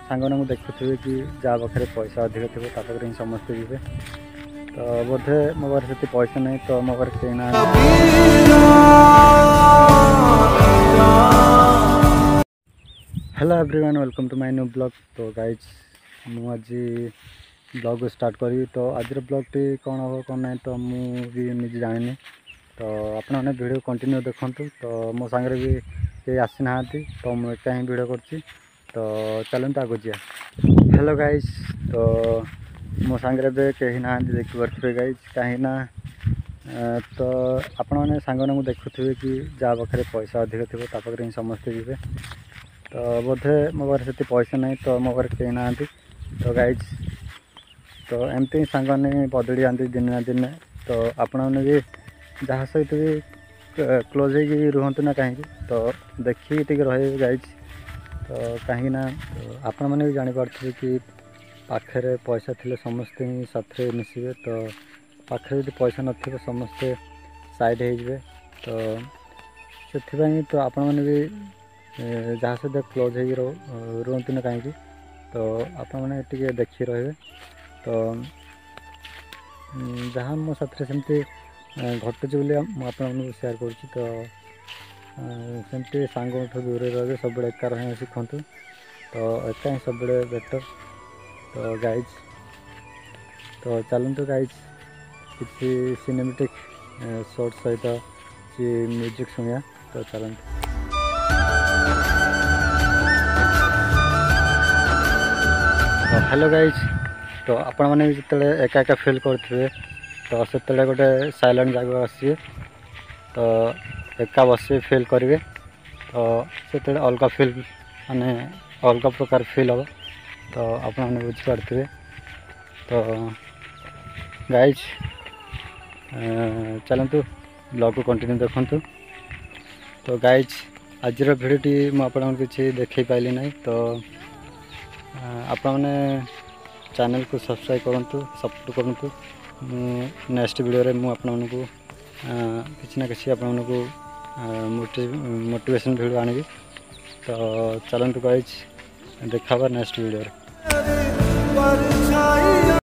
सांग देखुए कि जहाँ पाखे पैसा अधिक थी ही समस्ते जी तो बोधे मो पाखे से पैसा नहीं तो मो पाखे कहीं ना hello everyone welcome to my new blog. तो गाइज मुझे ब्लॉग स्टार्ट करी तो आज ब्लॉग टी कौन हम कौन ना तो मुझे निजे जानी तो आपने वीडियो कंटिन्यू देखूँ तो मो सांगे भी कई आसी ना तो मुझे एका ही वीडियो कर तो चलते आगे जा। हेलो गाइज तो मो सांगे भी कहीं ना देखिए गाइज कहीं तो आपण मैंने सांग देखुए कि जहाँ पाखे पैसा अधिक थी ही समस्ते जी तो बोधे मो पाखे से पैसा नहीं तो मो पाखे कहीं ना तो गाइज तो एमती सांग ने बदली जाती दिन ना दिन तो आपण मैंने भी जहाँ सहित भी क्लोज हो रुहतु ना कहीं तो देखिए टी रही गाइज तो कहीं तो आपण मैंने भी जानीपे कि पाखे पैसा थी समस्ते ही साथ मिसवे तो पाखे जो पैसा न समस्ते साइड हो तो से तो आपण मैंने भी जहाँ सहित क्लोज हो रुहतु ना कहीं तो आपण मैंने टे देखी रहे तो जहाँ मो साथ सेमती घटुच मुझे सेयार कर तो सेमती सांग दूर रहे सब एका रही शिखु तो एका ही सब बेटर तो गाइज तो चलते गाइज किसी सिनेमेटिक शॉर्ट सहित म्यूजिक शुणिया तो चलते। तो हेलो गाइज तो आपण मैंने भी जो एका एका फिल करेंगे तो से गोटे साइलेंट जगह आसी तो एका बस फिल करेंगे तो से अलग फिल माने अलग प्रकार फिल हम तो आप बुझीपारे तो गाइज चलतु ब्लॉग को कंटिन्यू देखूँ तो गाइज आज भिडियोटी मुझे किसी देखे पाइली ना तो आपने चैनल को सब्सक्राइब करूँ सपोर्ट करूँ नेक्स्ट वीडियो रे मु आपको किसी ना किसी आपको मोटिवेशन वीडियो आनी तो चलतु गाइज देखा नेक्स्ट वीडियो रे।